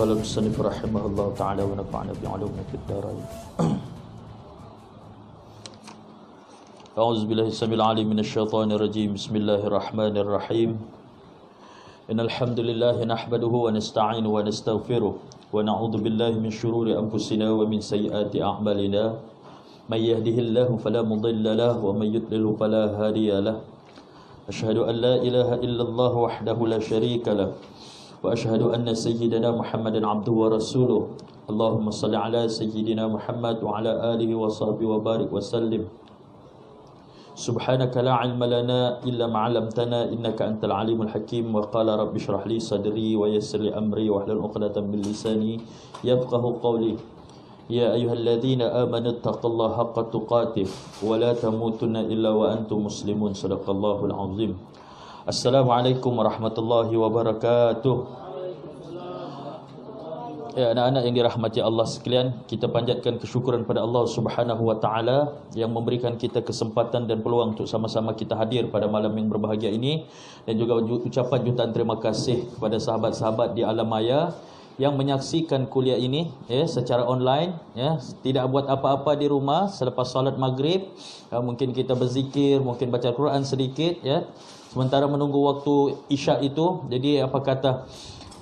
قال المصنف رحمه الله تعالى ونفعنا بعلومه في الدارين. أعوذ بالله السميع العليم من الشيطان الرجيم. بسم الله الرحمن الرحيم. إن الحمد لله نحمده ونستعينه ونستغفره ونعوذ بالله من شرور أنفسنا ومن سيئات أعمالنا. من يهده الله فلا مضل له ومن يضلل فلا هادي له. أشهد أن لا إله إلا الله وحده لا شريك له وأشهد أن سيدنا محمدا عبده ورسوله. اللهم صل على سيدنا محمد وعلى آله وصحبه وبارك وسلم. سبحانك لا علم لنا إلا ما علمتنا إنك أنت العليم الحكيم. وقال رب اشرح لي صدري ويسر لي أمري واحلل عقدة من لساني يفقهوا قولي. يا أيها الذين آمنوا اتقوا الله حق تقاته ولا تموتن إلا وأنتم مسلمون. صدق الله العظيم. Assalamualaikum warahmatullahi wabarakatuh. Ya, anak-anak yang dirahmati Allah sekalian, kita panjatkan kesyukuran pada Allah Subhanahu wa taala yang memberikan kita kesempatan dan peluang untuk sama-sama kita hadir pada malam yang berbahagia ini, dan juga ucapan jutaan terima kasih kepada sahabat-sahabat di alam maya yang menyaksikan kuliah ini secara online, tidak buat apa-apa di rumah selepas solat maghrib. Mungkin kita berzikir, mungkin baca Quran sedikit, sementara menunggu waktu isyak itu. Jadi apa kata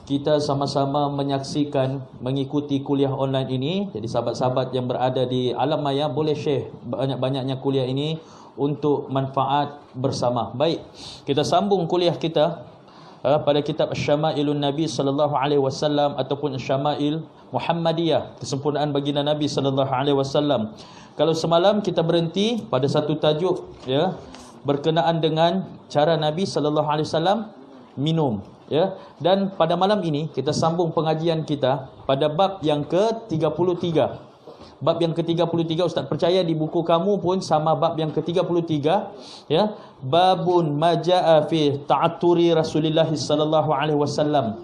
kita sama-sama menyaksikan, mengikuti kuliah online ini. Jadi sahabat-sahabat yang berada di alam maya boleh share banyak-banyaknya kuliah ini untuk manfaat bersama. Baik, kita sambung kuliah kita pada kitab Syama'ilun Nabi sallallahu alaihi wasallam ataupun Syama'il Muhammadiyah, kesempurnaan baginda Nabi sallallahu alaihi wasallam. Kalau semalam kita berhenti pada satu tajuk berkenaan dengan cara Nabi sallallahu alaihi wasallam minum, dan pada malam ini kita sambung pengajian kita pada bab yang ke-33. Bab yang ke-33, Ustaz percaya di buku kamu pun sama bab yang ke-33, babun majaa fi ta'atturi Rasulullah sallallahu alaihi wasallam.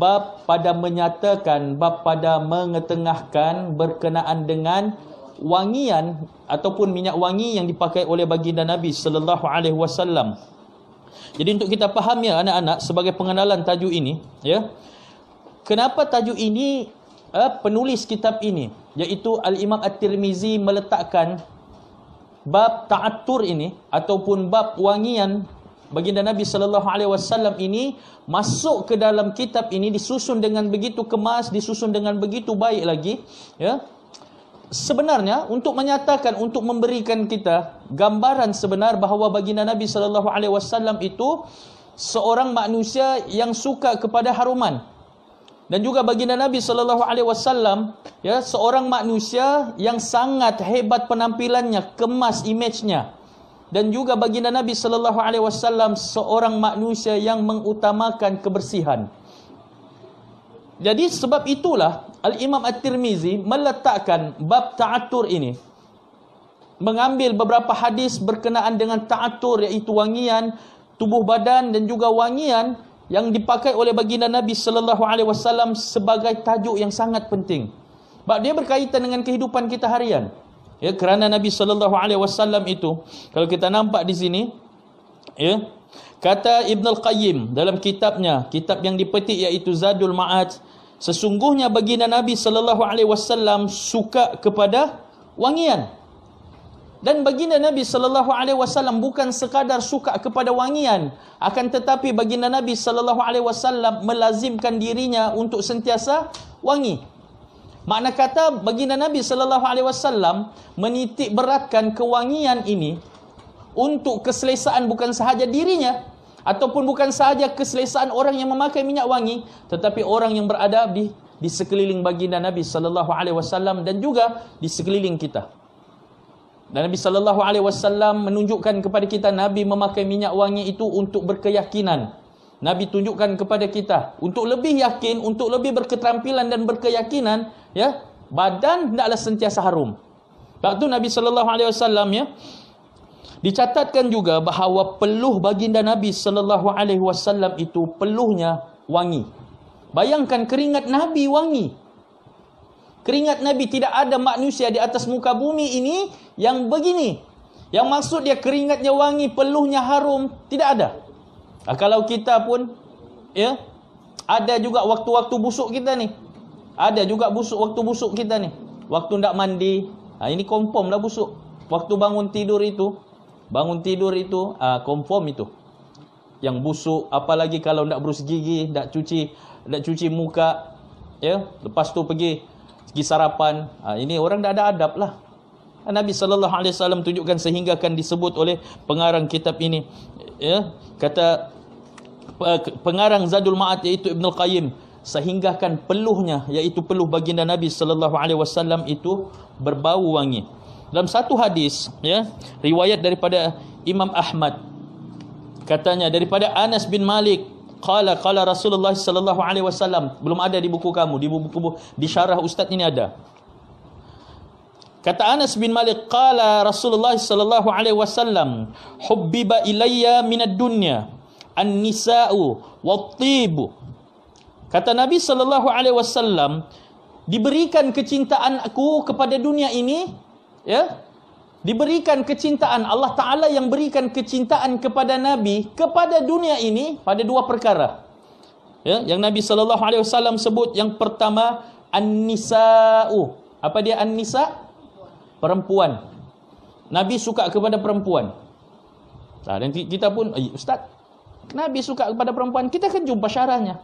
Bab pada menyatakan, bab pada mengetengahkan berkenaan dengan wangian ataupun minyak wangi yang dipakai oleh baginda Nabi sallallahu alaihi wasallam. Jadi untuk kita faham anak-anak, sebagai pengenalan tajuk ini, kenapa tajuk ini penulis kitab ini, iaitu Al-Imam At-Tirmizi, meletakkan bab ta'attur ini ataupun bab wangian baginda Nabi sallallahu alaihi wasallam ini masuk ke dalam kitab ini, disusun dengan begitu kemas, disusun dengan begitu baik lagi, sebenarnya untuk menyatakan, untuk memberikan kita gambaran sebenar bahawa baginda Nabi sallallahu alaihi wasallam itu seorang manusia yang suka kepada haruman. Dan juga baginda Nabi sallallahu alaihi wasallam seorang manusia yang sangat hebat penampilannya, kemas image-nya. Dan juga baginda Nabi sallallahu alaihi wasallam seorang manusia yang mengutamakan kebersihan. Jadi sebab itulah Al-Imam At-Tirmizi meletakkan bab ta'attur ini, mengambil beberapa hadis berkenaan dengan ta'attur, iaitu wangian tubuh badan dan juga wangian yang dipakai oleh baginda Nabi sallallahu alaihi wasallam sebagai tajuk yang sangat penting. Sebab dia berkaitan dengan kehidupan kita harian. Kerana Nabi sallallahu alaihi wasallam itu, kalau kita nampak di sini, kata Ibn Al-Qayyim dalam kitabnya, kitab yang dipetik iaitu Zadul Ma'ad, sesungguhnya baginda Nabi sallallahu alaihi wasallam suka kepada wangian. Dan baginda Nabi sallallahu alaihi wasallam bukan sekadar suka kepada wangian, akan tetapi baginda Nabi sallallahu alaihi wasallam melazimkan dirinya untuk sentiasa wangi. Makna kata baginda Nabi sallallahu alaihi wasallam menitik beratkan kewangian ini untuk keselesaan bukan sahaja dirinya, ataupun bukan sahaja keselesaan orang yang memakai minyak wangi, tetapi orang yang berada di sekeliling baginda Nabi sallallahu alaihi wasallam dan juga di sekeliling kita. Dan Nabi sallallahu alaihi wasallam menunjukkan kepada kita, Nabi memakai minyak wangi itu untuk berkeyakinan. Nabi tunjukkan kepada kita untuk lebih yakin, untuk lebih berketerampilan dan berkeyakinan, badan hendaklah sentiasa harum. Sebab tu Nabi sallallahu alaihi wasallam dicatatkan juga bahawa peluh baginda Nabi sallallahu alaihi wasallam itu peluhnya wangi. Bayangkan keringat Nabi wangi. Keringat Nabi, tidak ada manusia di atas muka bumi ini yang begini. Yang maksud dia keringatnya wangi, peluhnya harum, tidak ada. Kalau kita pun ada juga waktu-waktu busuk kita ni. Ada juga busuk waktu busuk kita ni. Waktu ndak mandi, ini confirm dah busuk. Waktu bangun tidur itu, confirm itu. Yang busuk, apalagi kalau ndak berus gigi, ndak cuci muka, ya. Lepas tu pergi sarapan. Ini orang ndak ada adab lah. Nabi sallallahu alaihi wasallam tunjukkan sehingga kan disebut oleh pengarang kitab ini, ya, kata pengarang Zadul Ma'ad iaitu Ibn Al-Qayyim, sehinggakan peluhnya, iaitu peluh baginda Nabi sallallahu alaihi wasallam itu berbau wangi. Dalam satu hadis, ya, riwayat daripada Imam Ahmad, katanya daripada Anas bin Malik, qala Rasulullah sallallahu alaihi wasallam, belum ada di buku kamu, di buku di syarah ustaz ini ada. Kata Anas bin Malik, qala Rasulullah sallallahu alaihi wasallam, hubbiba ilayya minad dunya an-nisa'u wat-tibu. Kata Nabi sallallahu alaihi wasallam, diberikan kecintaan aku kepada dunia ini, ya. Diberikan kecintaan, Allah Taala yang berikan kecintaan kepada Nabi kepada dunia ini pada dua perkara. Ya, yang Nabi sallallahu alaihi wasallam sebut, yang pertama an-nisa'u. Apa dia an-nisa'? Perempuan. Nabi suka kepada perempuan. Dan kita pun, ustaz, Nabi suka kepada perempuan, kita kan jumpa syarahnya.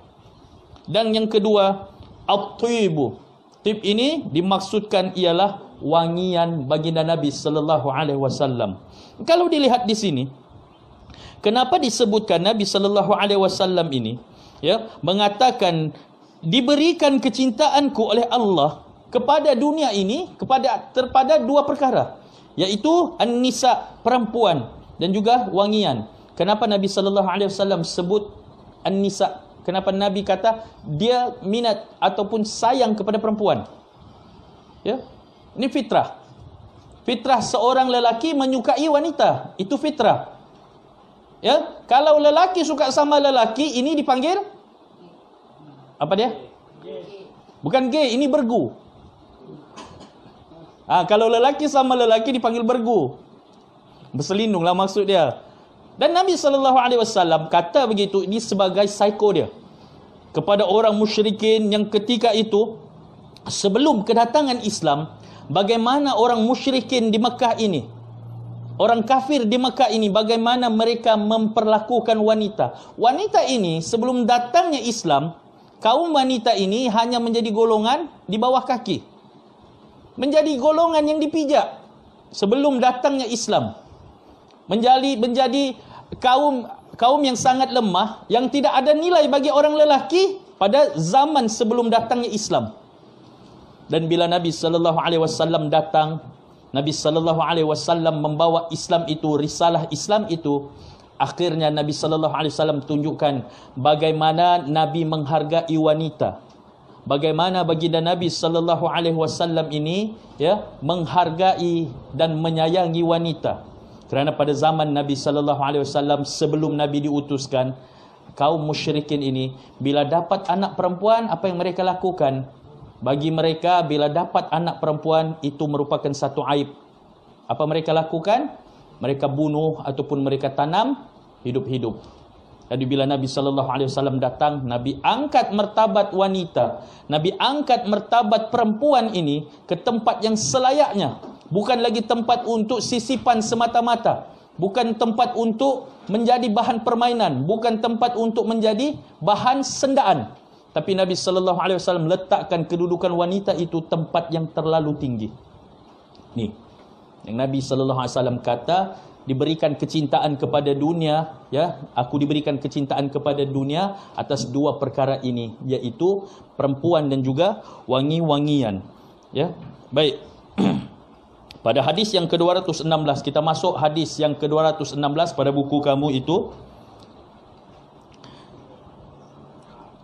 Dan yang kedua, at-tibu. Tib ini dimaksudkan ialah wangian baginda Nabi sallallahu alaihi wasallam. Kalau dilihat di sini, kenapa disebutkan Nabi sallallahu alaihi wasallam ini, ya, mengatakan diberikan kecintaanku oleh Allah kepada dunia ini kepada dua perkara, iaitu an-nisa, perempuan, dan juga wangian. Kenapa Nabi sallallahu alaihi wasallam sebut an-nisa? Kenapa Nabi kata dia minat ataupun sayang kepada perempuan? Ya. Ini fitrah. Fitrah seorang lelaki menyukai wanita, itu fitrah. Ya, kalau lelaki suka sama lelaki, ini dipanggil apa dia? Bukan gay, ini bergu. Kalau lelaki sama lelaki dipanggil bergu. Berselindunglah maksud dia. Dan Nabi SAW kata begitu, ini sebagai psycho dia kepada orang musyrikin yang ketika itu, sebelum kedatangan Islam, bagaimana orang musyrikin di Mekah ini, orang kafir di Mekah ini, bagaimana mereka memperlakukan wanita. Wanita ini sebelum datangnya Islam, kaum wanita ini hanya menjadi golongan di bawah kaki, menjadi golongan yang dipijak sebelum datangnya Islam, menjadi kaum yang sangat lemah, yang tidak ada nilai bagi orang lelaki pada zaman sebelum datangnya Islam. Dan bila Nabi sallallahu alaihi wasallam datang, Nabi sallallahu alaihi wasallam membawa Islam itu, risalah Islam itu, akhirnya Nabi sallallahu alaihi wasallam tunjukkan bagaimana Nabi menghargai wanita. Bagaimana baginda Nabi sallallahu alaihi wasallam ini, ya, menghargai dan menyayangi wanita. Kerana pada zaman Nabi sallallahu alaihi wasallam sebelum Nabi diutuskan, kaum musyrikin ini bila dapat anak perempuan, apa yang mereka lakukan? Bagi mereka, bila dapat anak perempuan itu merupakan satu aib. Apa mereka lakukan? Mereka bunuh ataupun mereka tanam hidup-hidup. Jadi bila Nabi sallallahu alaihi wasallam datang, Nabi angkat martabat wanita, Nabi angkat martabat perempuan ini ke tempat yang selayaknya. Bukan lagi tempat untuk sisipan semata-mata, bukan tempat untuk menjadi bahan permainan, bukan tempat untuk menjadi bahan sendaan. Tapi Nabi sallallahu alaihi wasallam letakkan kedudukan wanita itu tempat yang terlalu tinggi. Ni yang Nabi sallallahu alaihi wasallam kata, diberikan kecintaan kepada dunia, ya, aku diberikan kecintaan kepada dunia atas dua perkara ini, iaitu perempuan dan juga wangi-wangian. Ya, baik. Pada hadis yang ke-216, kita masuk hadis yang ke-216 pada buku kamu itu.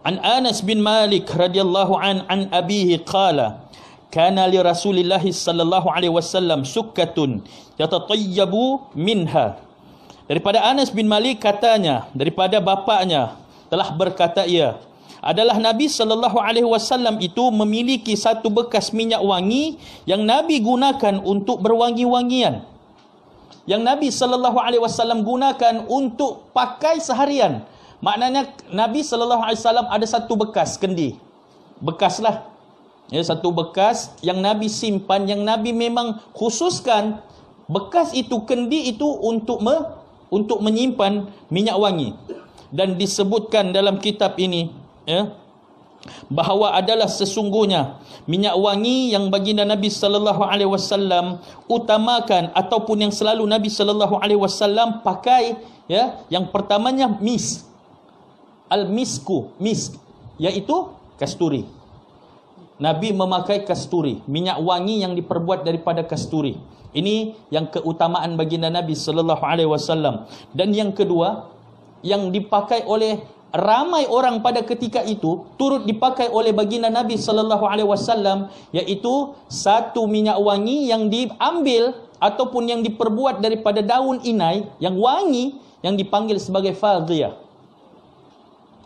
An Anas bin Malik radhiyallahu an abihi qala kana li Rasulillah sallallahu alaihi wasallam sukkatun yatatayyabu minha. Daripada Anas bin Malik katanya, daripada bapaknya telah berkata ia, adalah Nabi sallallahu alaihi wasallam itu memiliki satu bekas minyak wangi yang Nabi gunakan untuk berwangi-wangian. Yang Nabi sallallahu alaihi wasallam gunakan untuk pakai seharian. Maknanya Nabi sallallahu alaihi wasallam ada satu bekas kendi. Bekaslah. Ya, satu bekas yang Nabi simpan, yang Nabi memang khususkan bekas itu, kendi itu untuk menyimpan minyak wangi. Dan disebutkan dalam kitab ini, ya, bahawa adalah sesungguhnya minyak wangi yang baginda Nabi sallallahu alaihi wasallam utamakan, ataupun yang selalu Nabi sallallahu alaihi wasallam pakai, ya, yang pertamanya misk, misk, iaitu kasturi. Nabi memakai kasturi, minyak wangi yang diperbuat daripada kasturi. Ini yang keutamaan baginda Nabi sallallahu alaihi wasallam. Dan yang kedua, yang dipakai oleh ramai orang pada ketika itu, turut dipakai oleh baginda Nabi sallallahu alaihi wasallam, iaitu satu minyak wangi yang diambil ataupun yang diperbuat daripada daun inai yang wangi, yang dipanggil sebagai faghiyah.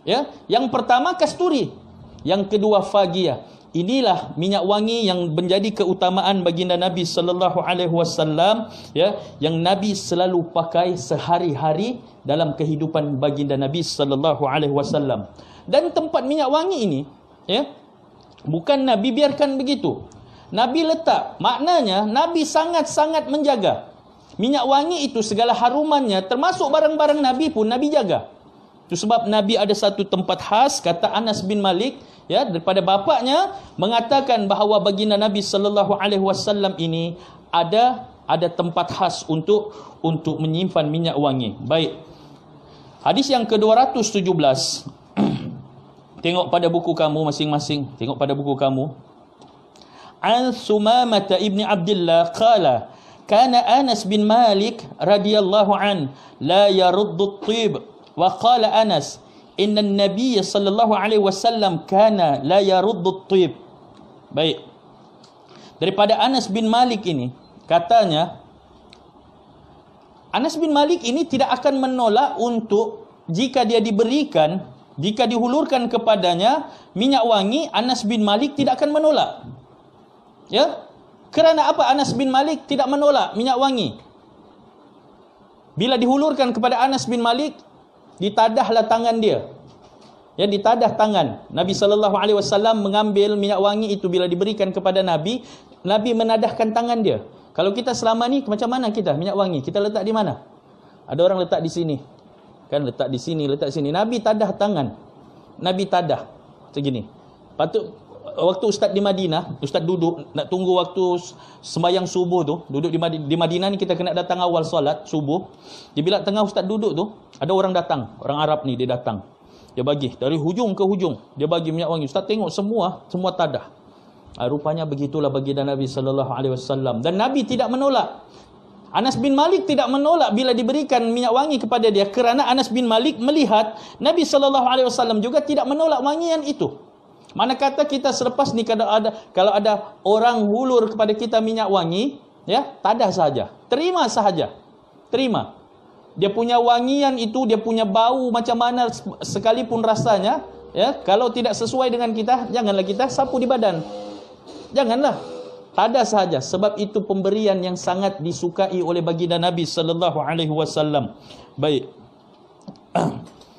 Ya, yang pertama kasturi, yang kedua faghiyah. Inilah minyak wangi yang menjadi keutamaan baginda Nabi sallallahu alaihi wasallam, ya, yang Nabi selalu pakai sehari-hari dalam kehidupan baginda Nabi sallallahu alaihi wasallam. Dan tempat minyak wangi ini, ya, bukan Nabi biarkan begitu. Nabi letak, maknanya Nabi sangat-sangat menjaga. Minyak wangi itu segala harumannya, termasuk barang-barang Nabi pun Nabi jaga. Itu sebab Nabi ada satu tempat khas, kata Anas bin Malik, ya, daripada bapaknya, mengatakan bahawa baginda Nabi sallallahu alaihi wasallam ini ada tempat khas untuk menyimpan minyak wangi. Baik. Hadis yang ke-217. Tengok pada buku kamu masing-masing, tengok pada buku kamu. An Sumamah ibni Abdullah qala kana Anas bin Malik radhiyallahu an la yaruddu at-tib wa qala Anas inna an-nabiy sallallahu alaihi wasallam kana la yaruddu at-tib. Baik. Daripada Anas bin Malik ini, katanya Anas bin Malik ini tidak akan menolak untuk jika dia diberikan, jika dihulurkan kepadanya minyak wangi, Anas bin Malik tidak akan menolak. Ya? Kerana apa Anas bin Malik tidak menolak minyak wangi? Bila dihulurkan kepada Anas bin Malik, ditadahlah tangan dia. Ya, ditadah tangan. Nabi sallallahu alaihi wasallam mengambil minyak wangi itu, bila diberikan kepada Nabi, Nabi menadahkan tangan dia. Kalau kita selama ni macam mana kita minyak wangi? Kita letak di mana? Ada orang letak di sini. Kan letak di sini, letak di sini. Nabi tadah tangan. Nabi tadah macam gini. Patut waktu Ustaz di Madinah, Ustaz duduk nak tunggu waktu sembahyang subuh tu, duduk di Madinah ni kita kena datang awal solat subuh. Di bila tengah Ustaz duduk tu, ada orang datang, orang Arab ni dia datang. Dia bagi dari hujung ke hujung, dia bagi minyak wangi. Ustaz tengok semua tadah. Rupanya begitulah baginda Nabi sallallahu alaihi wasallam, dan Nabi tidak menolak. Anas bin Malik tidak menolak bila diberikan minyak wangi kepada dia, kerana Anas bin Malik melihat Nabi sallallahu alaihi wasallam juga tidak menolak wangian itu. Mana kata kita selepas ni kalau ada orang hulur kepada kita minyak wangi, ya, tadah saja. Terima sahaja. Terima. Dia punya wangian itu, dia punya bau macam mana sekalipun rasanya, ya, kalau tidak sesuai dengan kita, janganlah kita sapu di badan. Janganlah. Tadah sahaja, sebab itu pemberian yang sangat disukai oleh baginda Nabi sallallahu alaihi wasallam. Baik.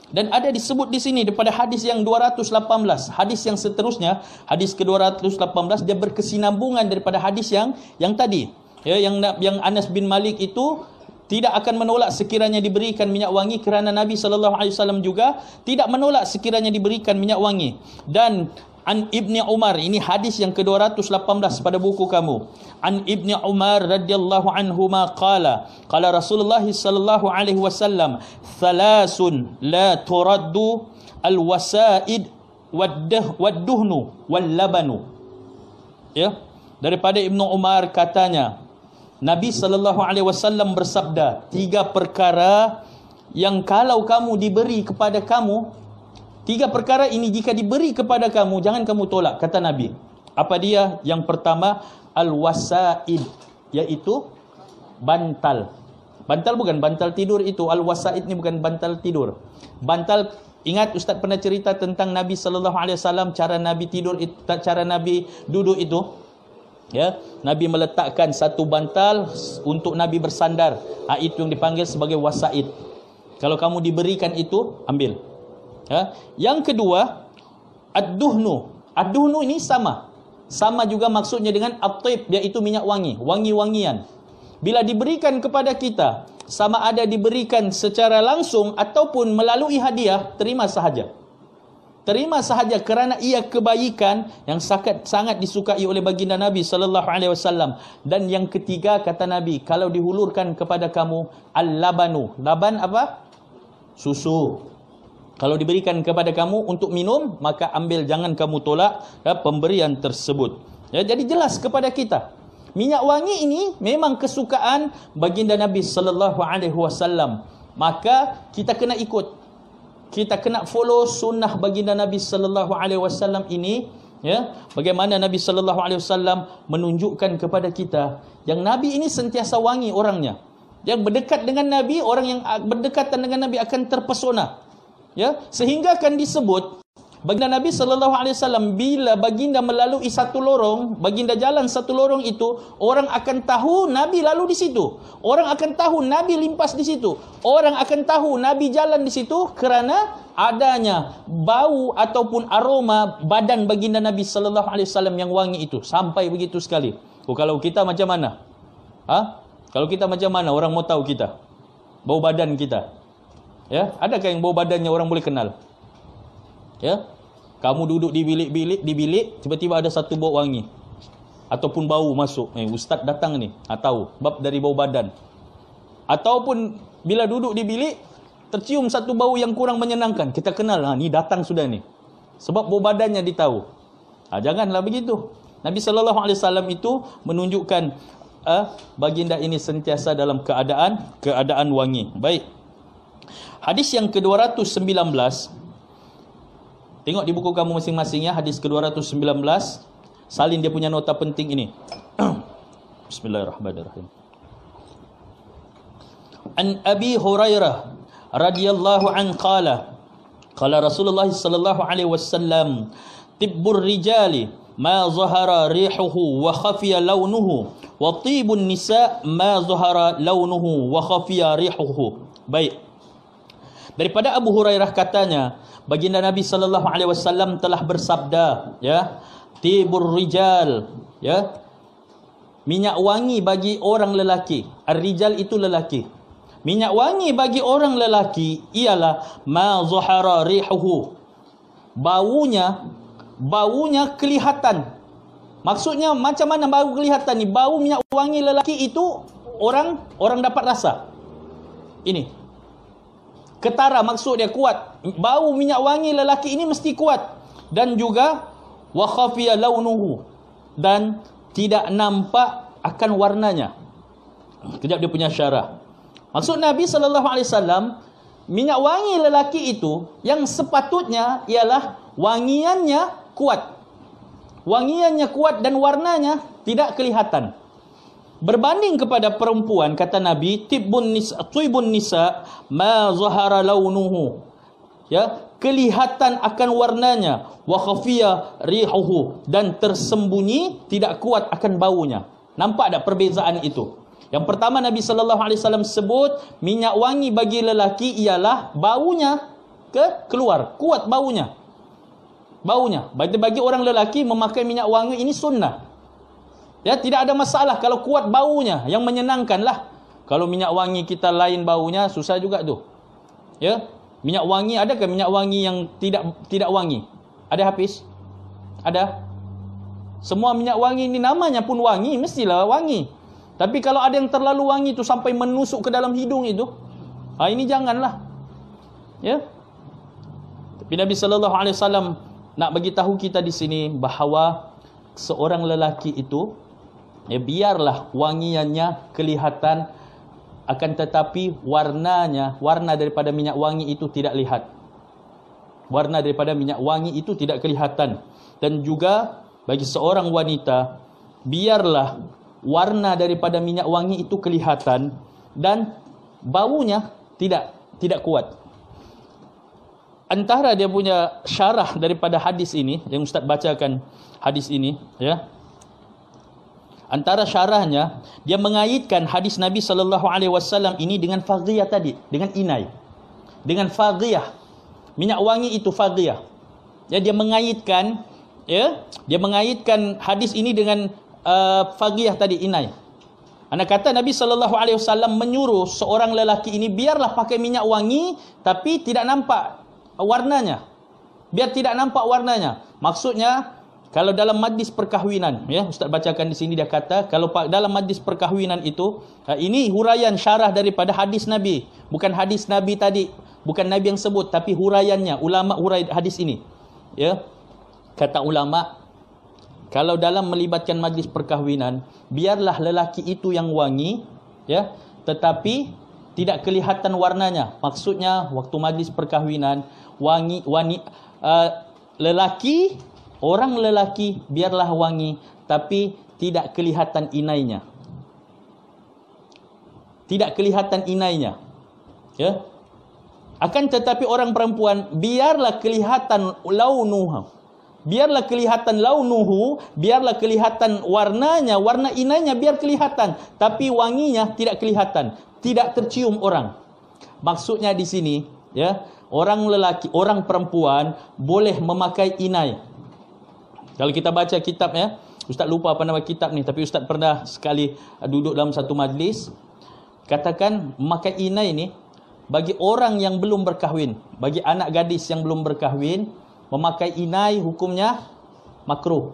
Dan ada disebut di sini daripada hadis yang 218. Hadis yang seterusnya, hadis ke-218, dia berkesinambungan daripada hadis yang tadi. Ya, yang Anas bin Malik itu tidak akan menolak sekiranya diberikan minyak wangi, kerana Nabi sallallahu alaihi wasallam juga tidak menolak sekiranya diberikan minyak wangi. Dan An Ibni Umar, ini hadis yang ke-218 pada buku kamu. An Ibni Umar radhiyallahu anhuma qala Rasulullah sallallahu alaihi wasallam, "Thalasun la turaddu al-wasaid wad-duhnu wal-labanu." Ya, daripada Ibnu Umar katanya, Nabi sallallahu alaihi wasallam bersabda, 3 perkara yang kalau kamu diberi kepada kamu, 3 perkara ini jika diberi kepada kamu, jangan kamu tolak, kata Nabi. Apa dia? Yang pertama, al-wasaid, iaitu bantal. Bantal bukan bantal tidur itu. Al-wasaid ni bukan bantal tidur. Bantal, ingat Ustaz pernah cerita tentang Nabi sallallahu alaihi wasallam, cara Nabi tidur, cara Nabi duduk itu. Ya, Nabi meletakkan satu bantal untuk Nabi bersandar. Itu yang dipanggil sebagai wasaid. Kalau kamu diberikan itu, ambil. Ya. Yang kedua, ad-duhnu. Ad-duhnu ini sama. sama juga maksudnya dengan at-tib, iaitu minyak wangi, wangi-wangian. Bila diberikan kepada kita, sama ada diberikan secara langsung ataupun melalui hadiah, terima sahaja. Terima sahaja kerana ia kebaikan yang sangat disukai oleh baginda Nabi sallallahu alaihi wasallam. Dan yang ketiga kata Nabi, kalau dihulurkan kepada kamu al-labanu. Laban apa? Susu. Kalau diberikan kepada kamu untuk minum, maka ambil, jangan kamu tolak pemberian tersebut. Jadi jelas kepada kita, minyak wangi ini memang kesukaan baginda Nabi sallallahu alaihi wasallam. Maka kita kena ikut. Kita kena follow sunnah baginda Nabi sallallahu alaihi wasallam ini, bagaimana Nabi sallallahu alaihi wasallam menunjukkan kepada kita yang Nabi ini sentiasa wangi orangnya. Yang berdekat dengan Nabi, orang yang berdekatan dengan Nabi akan terpesona. Sehingga akan disebut baginda Nabi sallallahu alaihi wasallam, bila baginda melalui satu lorong, baginda jalan satu lorong itu, orang akan tahu Nabi lalu di situ. Orang akan tahu Nabi limpas di situ. Orang akan tahu Nabi jalan di situ kerana adanya bau ataupun aroma badan baginda Nabi sallallahu alaihi wasallam yang wangi itu. Sampai begitu sekali. Kalau kita macam mana? Kalau kita macam mana orang mau tahu kita? Bau badan kita. Adakah yang bau badannya orang boleh kenal? Kamu duduk di bilik, tiba-tiba ada satu bau wangi ataupun bau masuk. Ustaz datang ni, tahu bab dari bau badan. Ataupun bila duduk di bilik tercium satu bau yang kurang menyenangkan, kita kenal, ni datang sudah ni. Sebab bau badannya ditahu. Janganlah begitu. Nabi sallallahu alaihi wasallam itu menunjukkan baginda ini sentiasa dalam keadaan wangi. Baik. Hadis yang ke-219. Tengok di buku kamu masing-masing ya, hadis ke-219. Salin dia punya nota penting ini. Bismillahirrahmanirrahim. An Abi Hurairah radhiyallahu an qala Rasulullah sallallahu alaihi wasallam, tibbur rijali ma zahara rihuhu wa khafiya launuhu, wa tibun nisa ma zahara launuhu wa khafiya rihuhu. Baik. Daripada Abu Hurairah katanya, baginda Nabi sallallahu alaihi wasallam telah bersabda, tibur rijal, minyak wangi bagi orang lelaki. Ar-rijal itu lelaki. Minyak wangi bagi orang lelaki ialah ma zahara rihuhu. Baunya kelihatan. Maksudnya macam mana bau kelihatan ni? Bau minyak wangi lelaki itu orang dapat rasa. Ini ketara, maksud dia kuat. Bau minyak wangi lelaki ini mesti kuat. Dan juga wa khafiya launuhu, dan tidak nampak akan warnanya. Kejap dia punya syarah. Maksud Nabi sallallahu alaihi wasallam, minyak wangi lelaki itu yang sepatutnya ialah wangiannya kuat. Wangiannya kuat dan warnanya tidak kelihatan. Berbanding kepada perempuan, kata Nabi, tibun nisa ma zahara launuhu, kelihatan akan warnanya, wa khafiya rihuhu, dan tersembunyi tidak kuat akan baunya. Nampak tak perbezaan itu? Yang pertama, Nabi sallallahu alaihi wasallam sebut minyak wangi bagi lelaki ialah baunya keluar, kuat baunya. Bagi orang lelaki memakai minyak wangi ini sunnah. Tidak ada masalah kalau kuat baunya, yang menyenangkan lah. Kalau minyak wangi kita lain baunya, susah juga tu. Minyak wangi, adakah minyak wangi yang tidak wangi? Ada Hafiz? Ada? Semua minyak wangi ini namanya pun wangi, mestilah wangi. Tapi kalau ada yang terlalu wangi tu sampai menusuk ke dalam hidung itu, ini janganlah. Tapi Nabi sallallahu alaihi wasallam nak bagi tahu kita di sini bahawa seorang lelaki itu, biarlah wangiannya kelihatan, akan tetapi warna daripada minyak wangi itu tidak lihat. Warna daripada minyak wangi itu tidak kelihatan. Dan juga bagi seorang wanita, biarlah warna daripada minyak wangi itu kelihatan dan baunya tidak kuat. Antara dia punya syarah daripada hadis ini, yang Ustaz bacakan hadis ini, antara syarahnya, dia mengaitkan hadis Nabi SAW ini dengan faghiyah tadi, dengan inai. Dengan faghiyah. Minyak wangi itu faghiyah. Dia mengaitkan ya, dia mengaitkan hadis ini dengan fagiyah tadi, inai. Anda kata Nabi SAW menyuruh seorang lelaki ini biarlah pakai minyak wangi tapi tidak nampak warnanya. Biar tidak nampak warnanya. Maksudnya kalau dalam majlis perkahwinan, ya, Ustaz bacakan di sini, dia kata kalau dalam majlis perkahwinan itu, ini huraian syarah daripada hadis Nabi, bukan hadis Nabi tadi, bukan Nabi yang sebut, tapi huraiannya, ulama hurai hadis ini. Ya. Kata ulama, kalau dalam melibatkan majlis perkahwinan, biarlah lelaki itu yang wangi, ya, tetapi tidak kelihatan warnanya. Maksudnya waktu majlis perkahwinan, orang lelaki biarlah wangi tapi tidak kelihatan inainya. Tidak kelihatan inainya. Ya. Akan tetapi orang perempuan biarlah kelihatan launuha. Biarlah kelihatan launuhu, biarlah kelihatan warnanya, warna inainya biar kelihatan, tapi wanginya tidak kelihatan, tidak tercium orang. Maksudnya di sini, ya, orang lelaki, orang perempuan boleh memakai inai. Kalau kita baca kitab, ya, Ustaz lupa apa nama kitab ni, tapi Ustaz pernah sekali duduk dalam satu majlis, katakan memakai inai ni bagi orang yang belum berkahwin, bagi anak gadis yang belum berkahwin, memakai inai hukumnya makruh.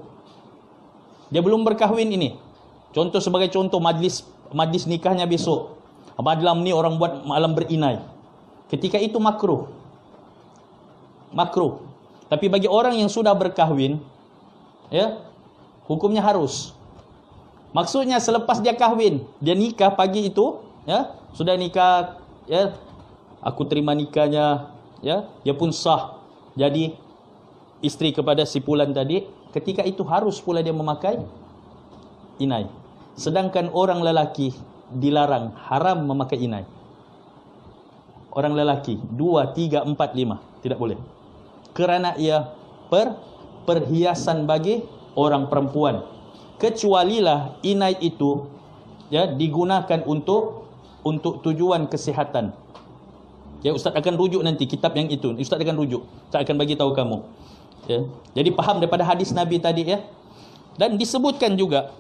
Dia belum berkahwin ini. Contoh, sebagai contoh, majlis nikahnya besok. Malam ni orang buat malam berinai. Ketika itu makruh. Makruh. Tapi bagi orang yang sudah berkahwin, ya, hukumnya harus. Maksudnya selepas dia kahwin, dia nikah pagi itu, ya, sudah nikah, ya, aku terima nikahnya, ya, dia pun sah jadi isteri kepada si fulan tadi, ketika itu harus pula dia memakai inai. Sedangkan orang lelaki dilarang, haram memakai inai. Orang lelaki 2, 3, 4, 5 tidak boleh. Kerana ia perhiasan bagi orang perempuan. Kecualilah inai itu, ya, digunakan untuk tujuan kesihatan. Ya, Ustaz akan rujuk nanti kitab yang itu. Ustaz akan rujuk. Ustaz akan bagi tahu kamu. Ya. Jadi faham daripada hadis Nabi tadi, ya. Dan disebutkan juga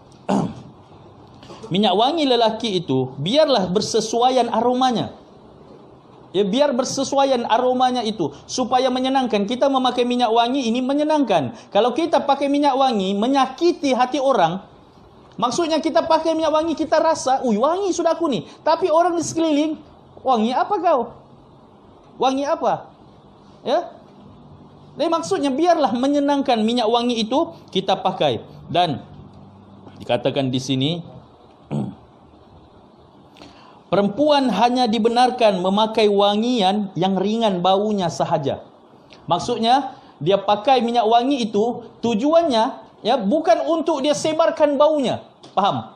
minyak wangi lelaki itu biarlah bersesuaian aromanya. Ya, biar bersesuaian aromanya itu supaya menyenangkan. Kita memakai minyak wangi ini menyenangkan. Kalau kita pakai minyak wangi menyakiti hati orang, maksudnya kita pakai minyak wangi kita rasa, wangi sudah aku ni. Tapi orang di sekeliling, wangi apa kau? Wangi apa? Ya. Jadi maksudnya biarlah menyenangkan, minyak wangi itu kita pakai. Dan dikatakan di sini, perempuan hanya dibenarkan memakai wangian yang ringan baunya sahaja. Maksudnya dia pakai minyak wangi itu tujuannya, ya, bukan untuk dia sebarkan baunya. Faham?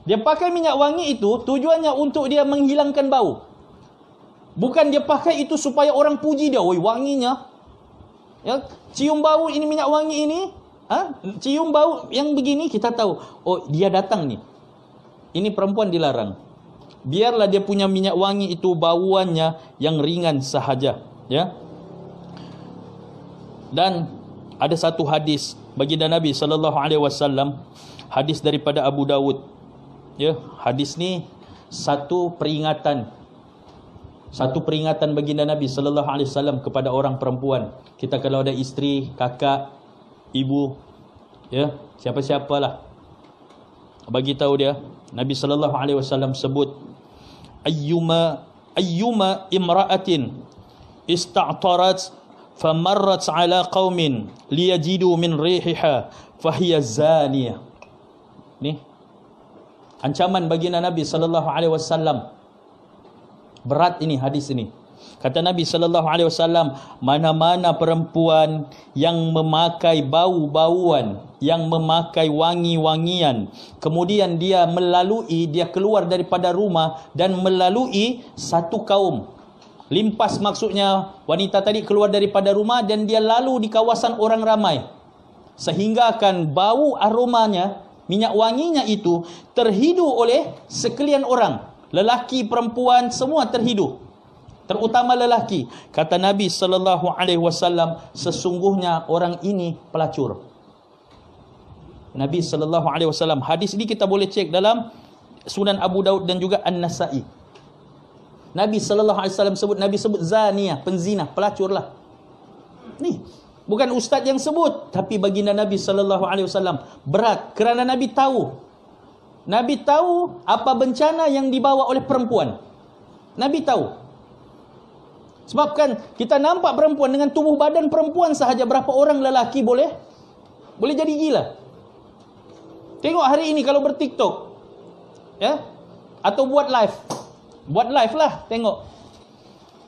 Dia pakai minyak wangi itu tujuannya untuk dia menghilangkan bau. Bukan dia pakai itu supaya orang puji dia, "Oi, wanginya." Ya, cium bau ini minyak wangi ini, cium bau yang begini, kita tahu, oh dia datang nih. Ini perempuan dilarang. Biarlah dia punya minyak wangi itu bauannya yang ringan sahaja, ya. Dan ada satu hadis baginda Nabi SAW, hadis daripada Abu Dawud. Ya, hadis ni satu peringatan baginda Nabi SAW kepada orang perempuan. Kita kalau ada isteri, kakak, ibu, ya, siapa-siapalah, bagi tahu dia, Nabi SAW sebut, ayyuma imra'atin ista'tarat famarrat ala qaumin liyajidu min rihiha fahiya zaniyah. Ni ancaman baginda Nabi SAW. Berat ini hadis ini. Kata Nabi SAW, mana-mana perempuan yang memakai bau-bauan, yang memakai wangi-wangian, kemudian dia keluar daripada rumah dan melalui satu kaum. Limpas maksudnya wanita tadi keluar daripada rumah dan dia lalu di kawasan orang ramai, sehingga akan bau aromanya, minyak wanginya itu terhidu oleh sekalian orang. Lelaki, perempuan, semua terhidu. Terutama lelaki. Kata Nabi SAW, sesungguhnya orang ini pelacur. Nabi SAW. Hadis ini kita boleh cek dalam Sunan Abu Daud dan juga An-Nasa'i. Nabi SAW sebut, Nabi sebut zaniyah, penzina, pelacur lah. Ni bukan ustaz yang sebut, tapi baginda Nabi SAW. Berat kerana Nabi tahu. Nabi tahu apa bencana yang dibawa oleh perempuan. Nabi tahu. Sebab kan kita nampak perempuan dengan tubuh badan perempuan sahaja, berapa orang lelaki boleh jadi gila. Tengok hari ini kalau berTikTok, ya, atau buat live lah, tengok.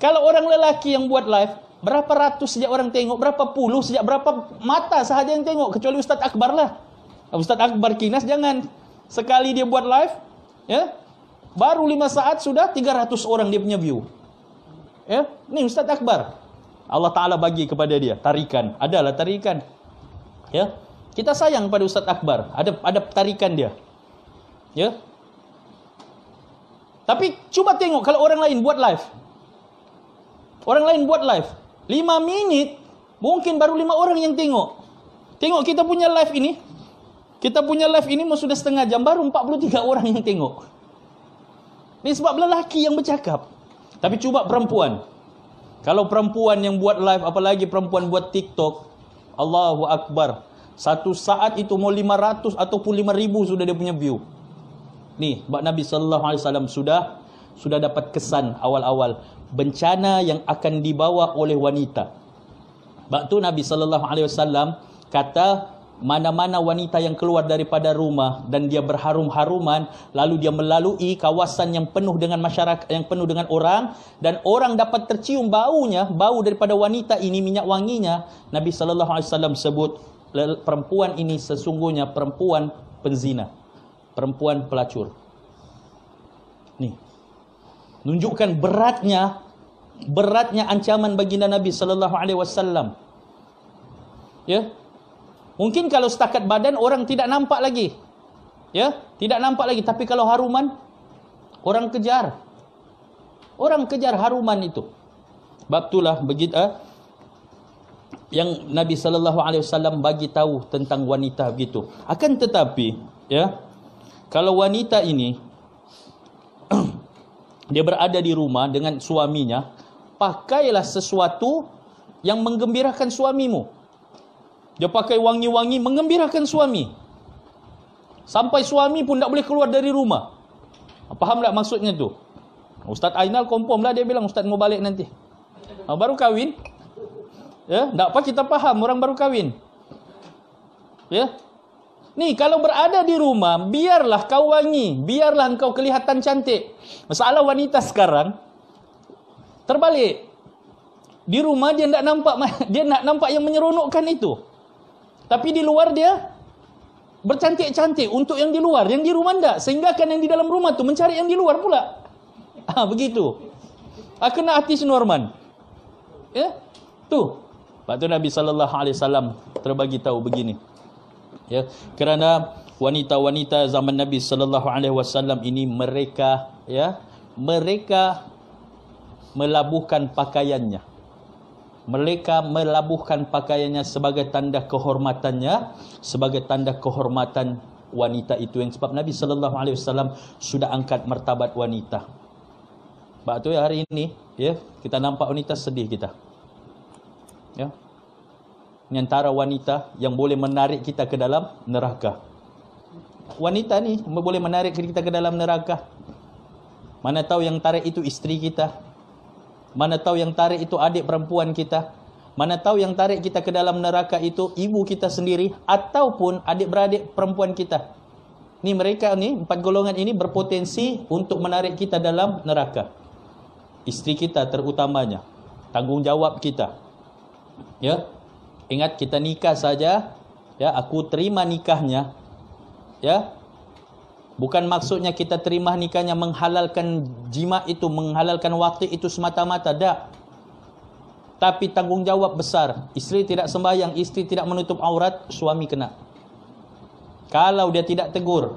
Kalau orang lelaki yang buat live, berapa ratus sejak orang tengok, berapa puluh sejak berapa mata sahaja yang tengok, kecuali Ustaz Akbar lah. Ustaz Akbar Kinas jangan. Sekali dia buat live, ya, baru 5 saat sudah 300 orang dia punya view. Ya, ni Ustaz Akbar. Allah Ta'ala bagi kepada dia tarikan, adalah tarikan. Ya, kita sayang pada Ustaz Akbar, ada tarikan dia. Ya. Tapi cuba tengok kalau orang lain buat live. Orang lain buat live 5 minit, mungkin baru 5 orang yang tengok. Tengok kita punya live ini. Kita punya live ini sudah setengah jam, baru 43 orang yang tengok. Ini sebab lelaki yang bercakap. Tapi cuba perempuan. Kalau perempuan yang buat live, apalagi perempuan buat TikTok, Allahu Akbar. Satu saat itu mau 500 ataupun 5,000 sudah dia punya view. Nih, Nabi SAW sudah dapat kesan awal-awal bencana yang akan dibawa oleh wanita. Sebab tu Nabi SAW kata, mana-mana wanita yang keluar daripada rumah dan dia berharum-haruman, lalu dia melalui kawasan yang penuh dengan masyarakat, yang penuh dengan orang, dan orang dapat tercium baunya, bau daripada wanita ini, minyak wanginya, Nabi SAW sebut perempuan ini sesungguhnya perempuan penzina, perempuan pelacur. Nih, nunjukkan beratnya ancaman baginda Nabi SAW. Ya. Mungkin kalau setakat badan orang tidak nampak lagi. Ya, tidak nampak lagi, tapi kalau haruman orang kejar. Orang kejar haruman itu. Sebab itulah begitu yang Nabi SAW bagi tahu tentang wanita begitu. Akan tetapi, ya, kalau wanita ini dia berada di rumah dengan suaminya, pakailah sesuatu yang menggembirakan suamimu. Dia pakai wangi-wangi menggembirakan suami. Sampai suami pun tak boleh keluar dari rumah. Faham tak maksudnya tu? Ustaz Ainal confirm lah, dia bilang Ustaz mau balik nanti. Baru kahwin. Ya, tak apa, kita faham orang baru kahwin. Ya. Ni kalau berada di rumah, biarlah kau wangi, biarlah engkau kelihatan cantik. Masalah wanita sekarang terbalik. Di rumah dia nak nampak yang menyeronokkan itu. Tapi di luar dia bercantik-cantik untuk yang di luar, yang di rumah enggak. Sehingga kan yang di dalam rumah tu mencari yang di luar pula. Begitu. Kena hati Norman. Ya? Tu. Lepas tu Nabi SAW terbagi tahu begini. Ya, kerana wanita-wanita zaman Nabi SAW ini mereka melabuhkan pakaiannya. Mereka melabuhkan pakaiannya sebagai tanda kehormatannya, sebagai tanda kehormatan wanita itu, yang sebab Nabi SAW sudah angkat martabat wanita. Sebab tu ya hari ini, ya, kita nampak wanita sedih kita. Ya. Ini antara wanita yang boleh menarik kita ke dalam neraka. Wanita ni boleh menarik kita ke dalam neraka. Mana tahu yang tarik itu isteri kita. Mana tahu yang tarik itu adik perempuan kita. Mana tahu yang tarik kita ke dalam neraka itu ibu kita sendiri ataupun adik-beradik perempuan kita. Ni mereka ni, 4 golongan ini berpotensi untuk menarik kita dalam neraka. Isteri kita terutamanya. Tanggungjawab kita. Ya. Ingat kita nikah saja, ya, aku terima nikahnya. Ya. Bukan maksudnya kita terima nikahnya menghalalkan jima itu, menghalalkan waktu itu semata-mata. Tak. Tapi tanggungjawab besar. Isteri tidak sembahyang, isteri tidak menutup aurat, suami kena. Kalau dia tidak tegur.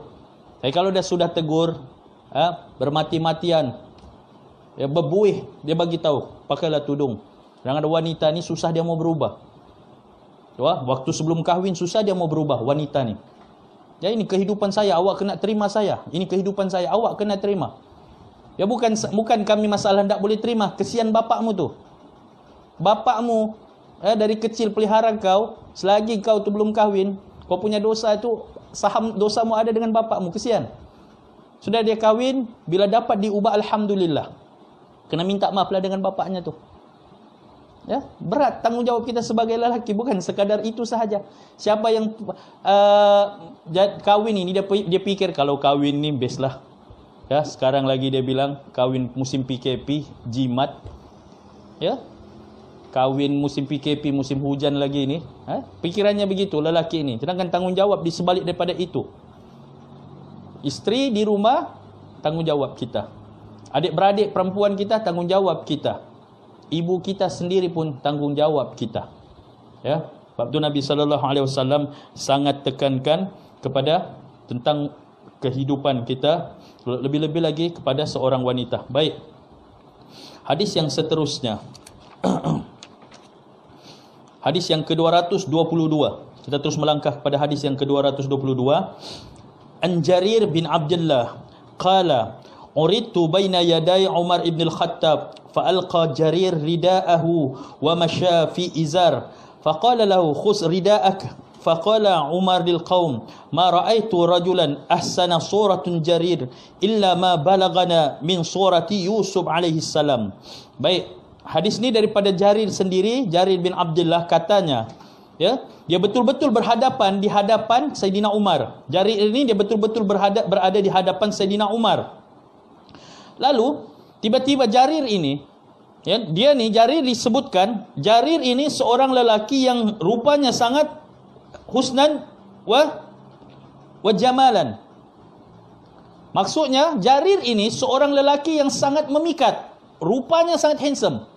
Tapi kalau dia sudah tegur, bermati-matian, ya, berbuih, dia bagi tahu, pakailah tudung. Jangan ada wanita ni susah dia mau berubah. Waktu sebelum kahwin susah dia mau berubah wanita ni. Ya, ini kehidupan saya, awak kena terima saya. Ini kehidupan saya, awak kena terima. Ya, bukan kami masalah tak boleh terima. Kesian bapakmu tu. Bapakmu dari kecil pelihara kau, selagi kau tu belum kahwin, kau punya dosa tu, saham dosamu ada dengan bapakmu, kesian. Sudah dia kahwin, bila dapat diubah, alhamdulillah. Kena minta maaflah dengan bapaknya tu. Ya, berat tanggungjawab kita sebagai lelaki, bukan sekadar itu sahaja. Siapa yang kahwin ini, dia fikir kalau kahwin ni best lah. Ya, sekarang lagi dia bilang kahwin musim PKP, jimat. Ya, kahwin musim PKP, musim hujan lagi ni. Pikirannya begitu lelaki ini. Sedangkan tanggungjawab di sebalik daripada itu. Isteri di rumah, tanggungjawab kita. Adik-beradik perempuan kita, tanggungjawab kita. Ibu kita sendiri pun tanggungjawab kita. Ya, sebab tu Nabi SAW sangat tekankan kepada tentang kehidupan kita, lebih-lebih lagi kepada seorang wanita. Baik. Hadis yang seterusnya. Hadis yang ke-222. Kita terus melangkah kepada hadis yang ke-222. An Jarir bin Abdullah qala uridtu baina yaday Umar ibn al-Khattab fa alqa Jarir ridaahu wa masya fi izar faqala lahu khus ridaak faqala Umar lil qaum ma raaitu rajulan ahsana suratun Jarir illa ma balagana min surati Yusuf alaihi salam. Baik, hadis ni daripada Jarir sendiri. Jarir bin Abdullah katanya, ya, dia betul-betul berhadapan di hadapan Saidina Umar. Jarir ini dia betul-betul berada di hadapan Saidina Umar. Lalu tiba-tiba Jarir ini, ya, Jarir disebutkan, Jarir ini seorang lelaki yang rupanya sangat husnan wa jamalan. Maksudnya Jarir ini seorang lelaki yang sangat memikat, rupanya sangat handsome.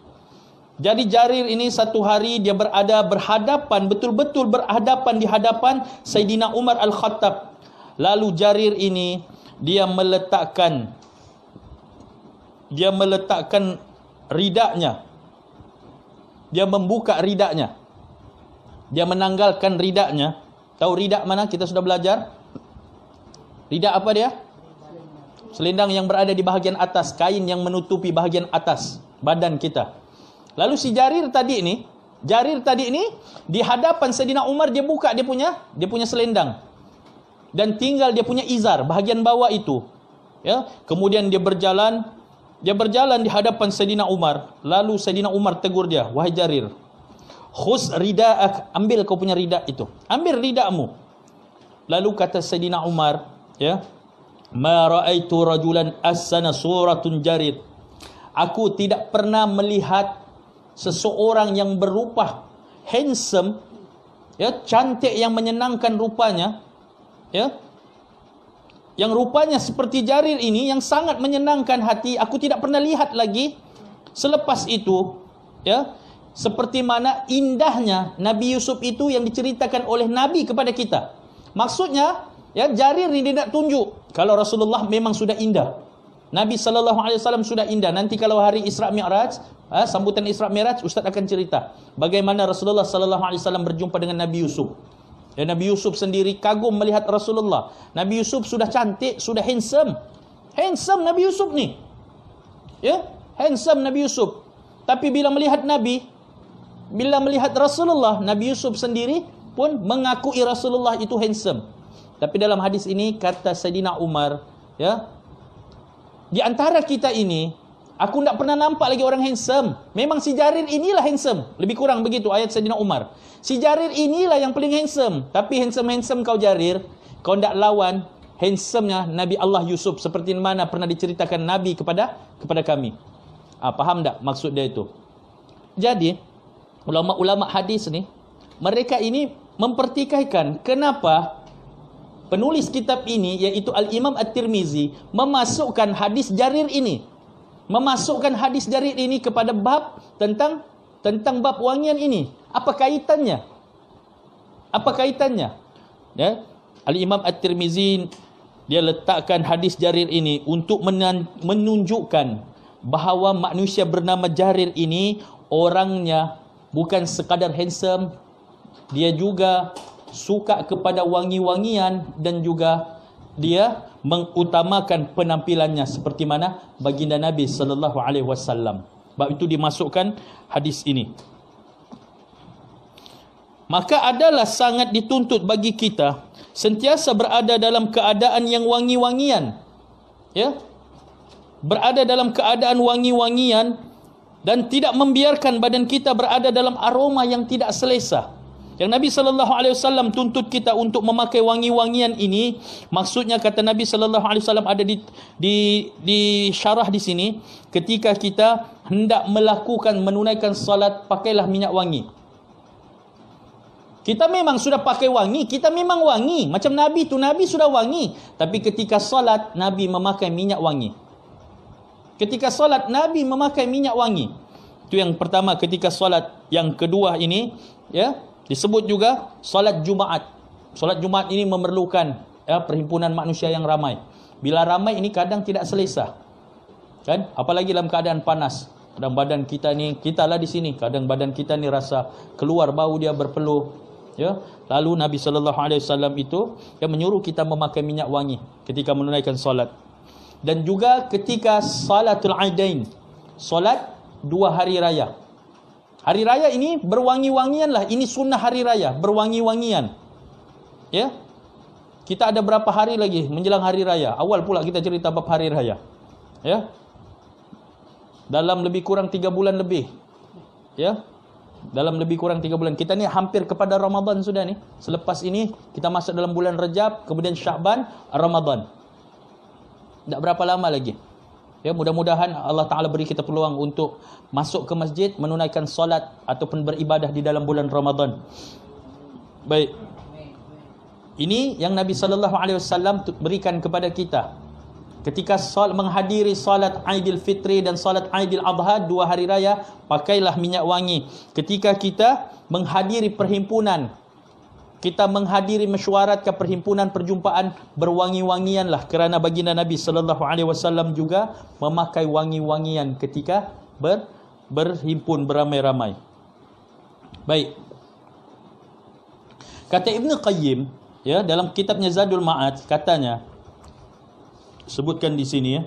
Jadi Jarir ini satu hari dia betul-betul berhadapan di hadapan Saidina Umar Al-Khattab. Lalu Jarir ini dia meletakkan ridaknya. Dia membuka ridaknya. Dia menanggalkan ridaknya. Tahu ridak mana? Kita sudah belajar. Ridak apa dia? Selendang yang berada di bahagian atas, kain yang menutupi bahagian atas badan kita. Lalu si Jarir tadi ini di hadapan Saidina Umar dia buka dia punya selendang. Dan tinggal dia punya izar bahagian bawah itu. Ya, kemudian dia berjalan di hadapan Saidina Umar. Lalu Saidina Umar tegur dia, "Wahai Jarir, khus ridaak, ambil kau punya ridak itu. Ambil ridakmu." Lalu kata Saidina Umar, ya, "Ma raaitu rajulan ahsana suratun Jarir." Aku tidak pernah melihat seseorang yang berupa handsome, ya, cantik yang menyenangkan rupanya, ya, yang rupanya seperti Jarir ini yang sangat menyenangkan hati. Aku tidak pernah lihat lagi selepas itu, ya, seperti mana indahnya Nabi Yusuf itu yang diceritakan oleh Nabi kepada kita. Maksudnya, ya, Jarir ini tidak tunjuk kalau Rasulullah memang sudah indah. Nabi SAW sudah indah. Nanti kalau hari Isra Mi'raj, sambutan Isra Mi'raj, Ustaz akan cerita bagaimana Rasulullah SAW berjumpa dengan Nabi Yusuf. Dan Nabi Yusuf sendiri kagum melihat Rasulullah. Nabi Yusuf sudah cantik, sudah handsome. Handsome Nabi Yusuf ni. Ya, handsome Nabi Yusuf. Tapi bila melihat Rasulullah, Nabi Yusuf sendiri pun mengakui Rasulullah itu handsome. Tapi dalam hadis ini kata Saidina Umar, ya, di antara kita ini, aku tak pernah nampak lagi orang handsome. Memang si Jarir inilah handsome. Lebih kurang begitu ayat Saidina Umar. Si Jarir inilah yang paling handsome. Tapi handsome kau Jarir, kau tak lawan handsomenya Nabi Allah Yusuf. Seperti mana pernah diceritakan Nabi kepada kami. Faham tak maksud dia itu? Jadi, ulama-ulama hadis ni, mereka ini mempertikaikan kenapa penulis kitab ini, iaitu Al-Imam At-Tirmizi, memasukkan hadis Jarir ini. Memasukkan hadis Jarir ini kepada bab tentang bab wangian ini. Apa kaitannya? Ya, Al-Imam At-Tirmizi dia letakkan hadis Jarir ini untuk menunjukkan bahawa manusia bernama Jarir ini orangnya bukan sekadar handsome, dia juga suka kepada wangi-wangian dan juga dia mengutamakan penampilannya seperti mana baginda Nabi sallallahu alaihi wasallam. Sebab itu dimasukkan hadis ini. Maka adalah sangat dituntut bagi kita sentiasa berada dalam keadaan yang wangi-wangian. Ya. Berada dalam keadaan wangi-wangian dan tidak membiarkan badan kita berada dalam aroma yang tidak selesa. Yang Nabi sallallahu alaihi wasallam tuntut kita untuk memakai wangi-wangian ini, maksudnya kata Nabi sallallahu alaihi wasallam ada di syarah di sini, ketika kita hendak menunaikan salat, pakailah minyak wangi. Kita memang sudah pakai wangi, kita memang wangi. Macam Nabi tu, Nabi sudah wangi, tapi ketika salat Nabi memakai minyak wangi. Ketika salat Nabi memakai minyak wangi. Itu yang pertama ketika salat. Yang kedua ini, ya, disebut juga solat Jumaat. Solat Jumaat ini memerlukan perhimpunan manusia yang ramai. Bila ramai ini kadang tidak selesa. Kan? Apalagi dalam keadaan panas. Kadang badan kita ni, kita lah di sini, kadang badan kita ni rasa keluar bau dia berpeluh. Ya, lalu Nabi sallallahu alaihi wasallam itu yang menyuruh kita memakai minyak wangi ketika menunaikan solat. Dan juga ketika salatul Aidain, solat 2 hari raya. Hari raya ini berwangi-wangian lah. Ini sunnah hari raya, berwangi-wangian. Ya. Kita ada berapa hari lagi menjelang hari raya? Awal pula kita cerita bab hari raya. Ya. Dalam lebih kurang 3 bulan lebih. Ya. Dalam lebih kurang 3 bulan. Kita ni hampir kepada Ramadan sudah ni. Selepas ini kita masuk dalam bulan Rajab, kemudian Sya'ban, Ramadan. Tak berapa lama lagi. Ya, mudah-mudahan Allah Ta'ala beri kita peluang untuk masuk ke masjid, menunaikan solat ataupun beribadah di dalam bulan Ramadan. Baik. Ini yang Nabi SAW berikan kepada kita. Ketika menghadiri salat Aidil Fitri dan salat Aidil Adha, 2 hari raya, pakailah minyak wangi. Ketika kita menghadiri perhimpunan, kita menghadiri mesyuarat ke perhimpunan perjumpaan, berwangi-wangianlah, kerana baginda Nabi SAW juga memakai wangi-wangian ketika berhimpun beramai-ramai. Baik. Kata Ibn Qayyim, ya, dalam kitabnya Zadul Ma'ad, katanya, sebutkan di sini, ya.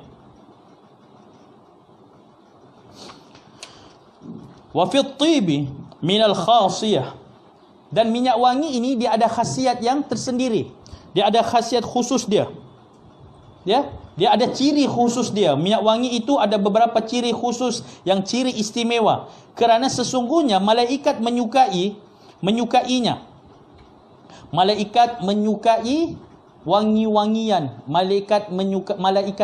Wa fi at-tibi min al-khasiyah. Dan minyak wangi ini dia ada khasiat yang tersendiri. Dia ada khasiat khusus dia. Ya, dia ada ciri khusus dia. Minyak wangi itu ada beberapa ciri khusus yang ciri istimewa. Kerana sesungguhnya malaikat menyukainya. Malaikat menyukai wangi-wangian. Malaikat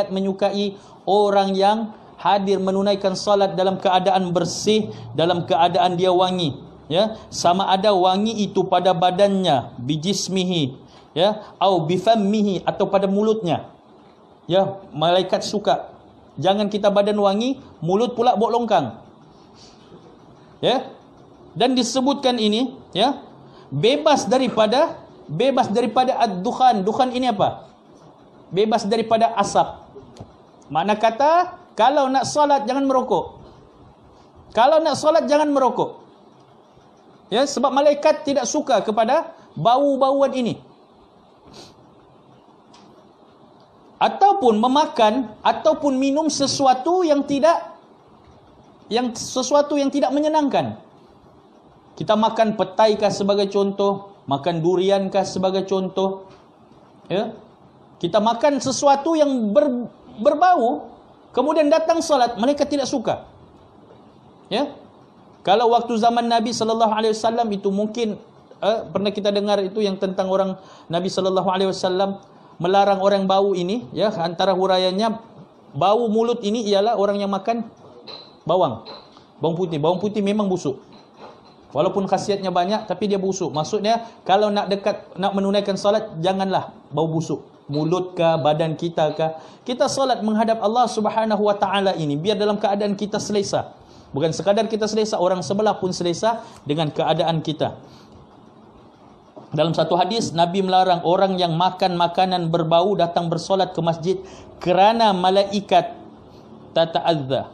menyukai orang yang hadir menunaikan salat dalam keadaan bersih, dalam keadaan dia wangi. Ya, sama ada wangi itu pada badannya, bijismihi, ya, atau bifammihi, atau pada mulutnya. Ya, malaikat suka. Jangan kita badan wangi, mulut pula bau longkang. Ya. Dan disebutkan ini, ya, bebas daripada ad-dukhan. Dukhan ini apa? Bebas daripada asap. Makna kata, kalau nak solat jangan merokok. Kalau nak solat jangan merokok. Ya, sebab malaikat tidak suka kepada bau-bauan ini. Ataupun memakan ataupun minum sesuatu yang tidak menyenangkan. Kita makan petai kah sebagai contoh, makan durian kah sebagai contoh. Ya. Kita makan sesuatu yang berbau, kemudian datang salat, malaikat tidak suka. Ya. Kalau waktu zaman Nabi sallallahu alaihi wasallam itu mungkin pernah kita dengar itu yang tentang orang Nabi sallallahu alaihi wasallam melarang orang bau ini, ya, antara huraiannya bau mulut ini ialah orang yang makan bawang putih. Bawang putih memang busuk. Walaupun khasiatnya banyak tapi dia busuk. Maksudnya kalau nak menunaikan salat janganlah bau busuk. Mulut ke, badan kita ke. Kita salat menghadap Allah Subhanahu wa taala ini biar dalam keadaan kita selesa. Bukan sekadar kita selesa, orang sebelah pun selesa dengan keadaan kita. Dalam satu hadis, Nabi melarang orang yang makan makanan berbau datang bersolat ke masjid kerana malaikat tata'azza.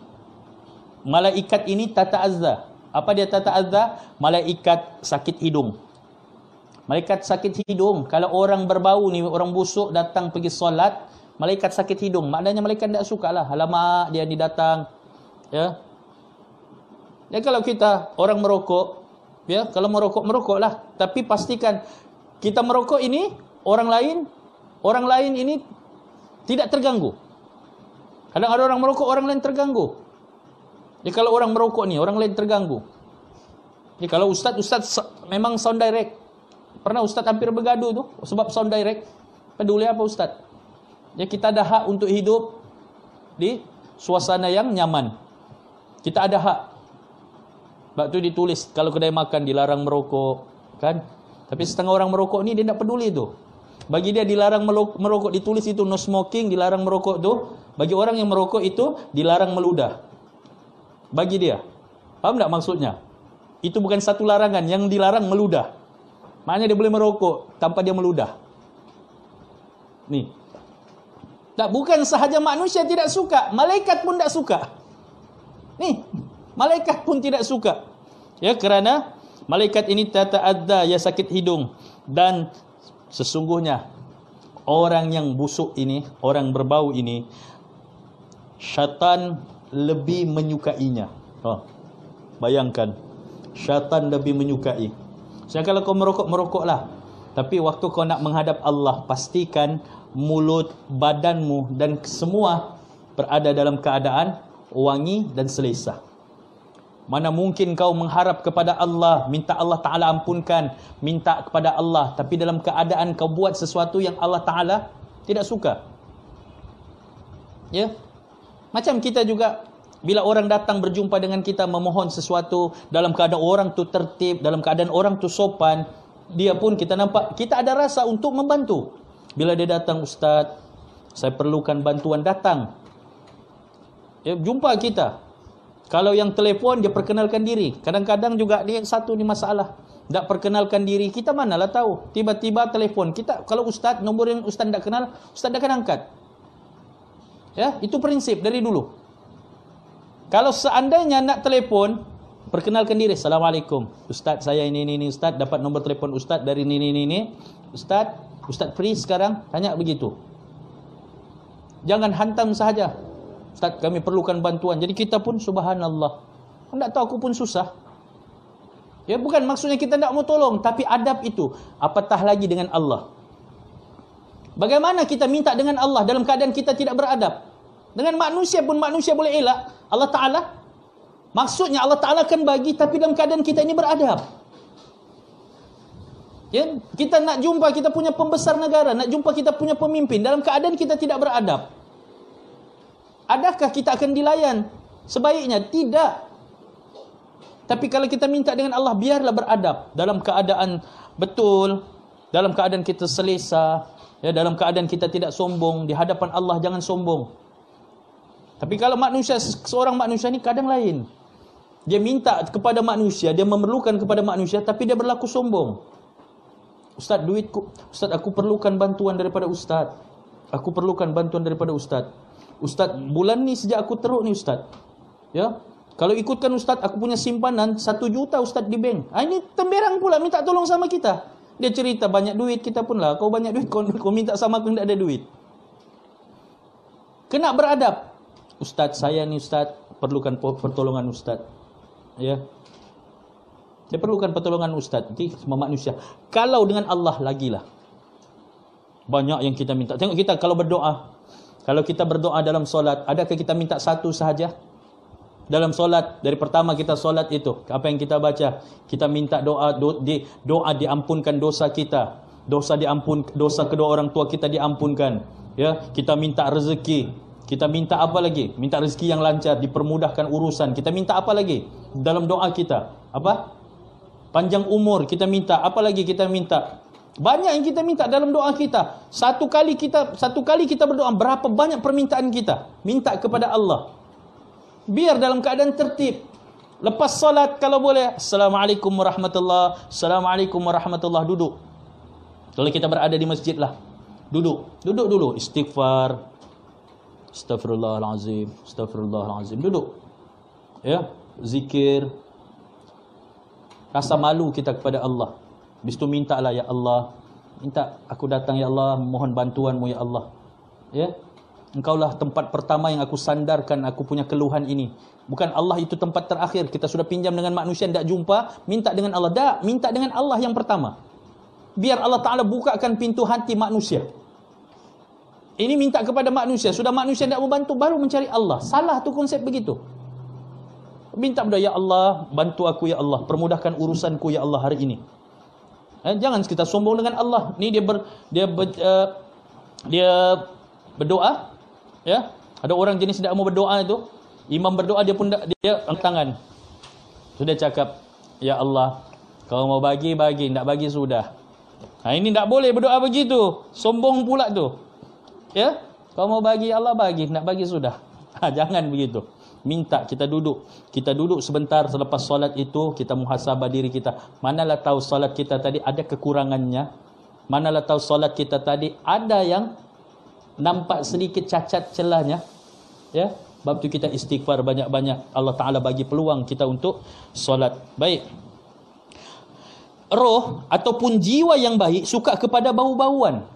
Malaikat ini tata'azza. Apa dia tata'azza? Malaikat sakit hidung. Malaikat sakit hidung. Kalau orang berbau ni, orang busuk datang pergi solat, malaikat sakit hidung. Maknanya malaikat tak suka lah. Alamak, dia ni datang. Ya. Ya, kalau kita orang merokok, ya, kalau merokoklah. Tapi pastikan kita merokok ini, orang lain ini tidak terganggu. Kadang ada orang merokok, orang lain terganggu. Ya, kalau orang merokok ni, orang lain terganggu. Ya, kalau ustaz memang sound direct. Pernah ustaz hampir bergaduh tu sebab sound direct. Peduli apa ustaz? Ya, kita ada hak untuk hidup di suasana yang nyaman. Kita ada hak. Sebab tu ditulis kalau kedai makan dilarang merokok, kan? Tapi setengah orang merokok ni dia tak peduli tu. Bagi dia dilarang merokok, ditulis itu no smoking, dilarang merokok tu. Bagi orang yang merokok itu dilarang meludah. Bagi dia. Faham tak maksudnya? Itu bukan satu larangan, yang dilarang meludah. Maknanya dia boleh merokok tanpa dia meludah. Ni. Tak, bukan sahaja manusia tidak suka, malaikat pun tak suka. Ni, malaikat pun tidak suka. Ya, kerana malaikat ini tata'adda, ya sakit hidung. Dan sesungguhnya orang yang busuk ini, orang berbau ini, syaitan lebih menyukainya. Bayangkan, syaitan lebih menyukai. Jadi kalau kau merokoklah. Tapi waktu kau nak menghadap Allah, pastikan mulut, badanmu dan semua berada dalam keadaan wangi dan selesa. Mana mungkin kau mengharap kepada Allah, minta Allah Ta'ala ampunkan, minta kepada Allah, tapi dalam keadaan kau buat sesuatu yang Allah Ta'ala tidak suka. Ya. Macam kita juga, bila orang datang berjumpa dengan kita memohon sesuatu, dalam keadaan orang tu tertib, dalam keadaan orang tu sopan, dia pun kita nampak, kita ada rasa untuk membantu. Bila dia datang, ustaz, saya perlukan bantuan, datang. Ya, jumpa kita. Kalau yang telefon, dia perkenalkan diri. Kadang-kadang juga dia satu ni masalah. Tak perkenalkan diri, kita manalah tahu. Tiba-tiba telefon. Kita, kalau ustaz, nombor yang ustaz tak kenal, ustaz tak akan angkat. Ya, itu prinsip dari dulu. Kalau seandainya nak telefon, perkenalkan diri. Assalamualaikum. Ustaz, saya ini ustaz, dapat nombor telefon ustaz dari ini. Ustaz free sekarang? Tanya begitu. Jangan hantam sahaja. Ustaz, kami perlukan bantuan. Jadi kita pun subhanallah. Tak tahu, aku pun susah. Ya, bukan maksudnya kita tak mau tolong, tapi adab itu. Apatah lagi dengan Allah. Bagaimana kita minta dengan Allah dalam keadaan kita tidak beradab? Dengan manusia pun manusia boleh elak. Allah Ta'ala, maksudnya Allah Ta'ala akan bagi, tapi dalam keadaan kita ini beradab. Ya, kita nak jumpa kita punya pembesar negara, nak jumpa kita punya pemimpin, dalam keadaan kita tidak beradab. Adakah kita akan dilayan sebaiknya? Tidak. Tapi kalau kita minta dengan Allah, biarlah beradab. Dalam keadaan betul, dalam keadaan kita selesa, ya, dalam keadaan kita tidak sombong. Di hadapan Allah jangan sombong. Tapi kalau seorang manusia ni kadang lain. Dia minta kepada manusia, dia memerlukan kepada manusia, tapi dia berlaku sombong. Ustaz, duitku, ustaz, aku perlukan bantuan daripada ustaz. Aku perlukan bantuan daripada ustaz. Ustaz, bulan ni sejak aku teruk ni ustaz. Ya. Kalau ikutkan ustaz, aku punya simpanan 1 juta ustaz di bank. Ini temberang pula minta tolong sama kita. Dia cerita banyak duit, kita pun lah, kau banyak duit, kau minta sama aku tidak ada duit. Kena beradab. Ustaz, saya ni ustaz, perlukan pertolongan ustaz. Ya. Dia perlukan pertolongan ustaz. Itu semua manusia. Kalau dengan Allah lagilah. Banyak yang kita minta. Tengok kita kalau berdoa. Kalau kita berdoa dalam solat, adakah kita minta satu sahaja? Dalam solat, dari pertama kita solat itu, apa yang kita baca? Kita minta doa diampunkan dosa kita. Dosa kedua orang tua kita diampunkan. Ya, kita minta rezeki. Kita minta apa lagi? Minta rezeki yang lancar, dipermudahkan urusan. Kita minta apa lagi dalam doa kita? Apa? Panjang umur kita minta. Apa lagi kita minta? Banyak yang kita minta dalam doa kita. Satu kali kita berdoa, berapa banyak permintaan kita minta kepada Allah. Biar dalam keadaan tertib. Lepas solat kalau boleh, Assalamualaikum warahmatullahi, Assalamualaikum warahmatullahi, duduk. Kalau kita berada di masjid lah, duduk dulu, istighfar, Astaghfirullahalazim, Astaghfirullahalazim, duduk. Ya, zikir. Rasa malu kita kepada Allah. Habis tu mintalah, ya Allah, minta aku datang ya Allah, mohon bantuanmu ya Allah. Ya. Engkaulah tempat pertama yang aku sandarkan aku punya keluhan ini. Bukan Allah itu tempat terakhir. Kita sudah pinjam dengan manusia, tidak jumpa, minta dengan Allah. Tak, minta dengan Allah yang pertama. Biar Allah Ta'ala bukakan pintu hati manusia. Ini minta kepada manusia. Sudah manusia tidak membantu, baru mencari Allah. Salah tu konsep begitu. Minta kepada, ya Allah, bantu aku ya Allah, permudahkan urusanku ya Allah hari ini. Jangan kita sombong dengan Allah. Ni dia berdoa. Ya, ada orang jenis tidak mau berdoa itu. Imam berdoa dia pun dia angkat tangan. Sudah cakap, ya Allah, kau mau bagi, tak bagi sudah. Ini tak boleh berdoa begitu. Sombong pula tu. Ya, kau mau bagi, Allah bagi, tak bagi sudah. Jangan begitu. Minta, kita duduk sebentar selepas solat itu, kita muhasabah diri kita. Manalah tahu solat kita tadi ada kekurangannya. Manalah tahu solat kita tadi ada yang nampak sedikit cacat celahnya. Ya, sebab tu kita istighfar banyak-banyak. Allah Ta'ala bagi peluang kita untuk solat. Baik. Roh ataupun jiwa yang baik suka kepada bau-bauan.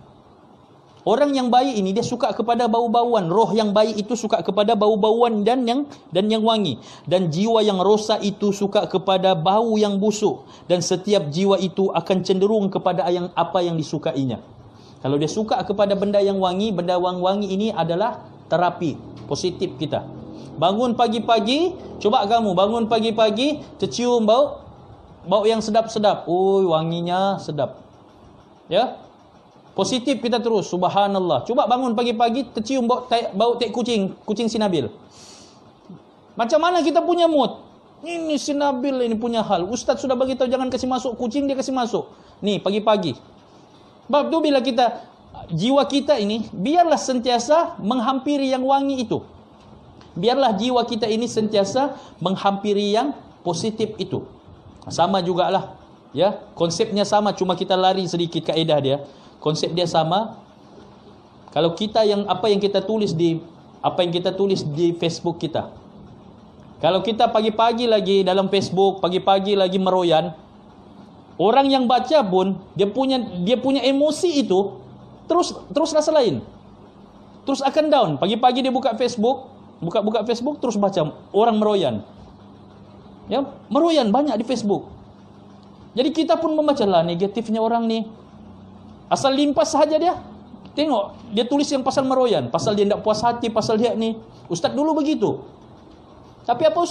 Orang yang baik ini dia suka kepada bau-bauan. Roh yang baik itu suka kepada bau-bauan dan yang wangi. Dan jiwa yang rosak itu suka kepada bau yang busuk. Dan setiap jiwa itu akan cenderung kepada apa yang disukainya. Kalau dia suka kepada benda yang wangi, benda wangi ini adalah terapi positif kita. Bangun pagi-pagi, coba kamu bangun pagi-pagi, tercium bau yang sedap-sedap. Wanginya sedap. Ya. Positif kita terus, subhanallah. Coba bangun pagi-pagi, tercium bau tek kucing sinabil. Macam mana kita punya mood? Ini sinabil ini punya hal. Ustaz sudah bagi tahu jangan kasih masuk kucing, dia kasih masuk. Nih pagi-pagi. Sebab tu bila jiwa kita ini, biarlah sentiasa menghampiri yang wangi itu. Biarlah jiwa kita ini sentiasa menghampiri yang positif itu. Sama jugalah. Ya, konsepnya sama, cuma kita lari sedikit kaedah dia. Konsep dia sama. Kalau apa yang kita tulis di Facebook kita. Kalau kita pagi-pagi lagi dalam Facebook, pagi-pagi lagi meroyan, orang yang baca pun dia punya emosi itu terus rasa lain. Terus akan down. Pagi-pagi dia buka Facebook terus baca orang meroyan. Ya, meroyan banyak di Facebook. Jadi kita pun membacalah negatifnya orang ni. Asal limpas sahaja dia. Tengok, dia tulis yang pasal meroyan, pasal dia tidak puas hati, pasal dia ni. Ustaz dulu begitu. Tapi apa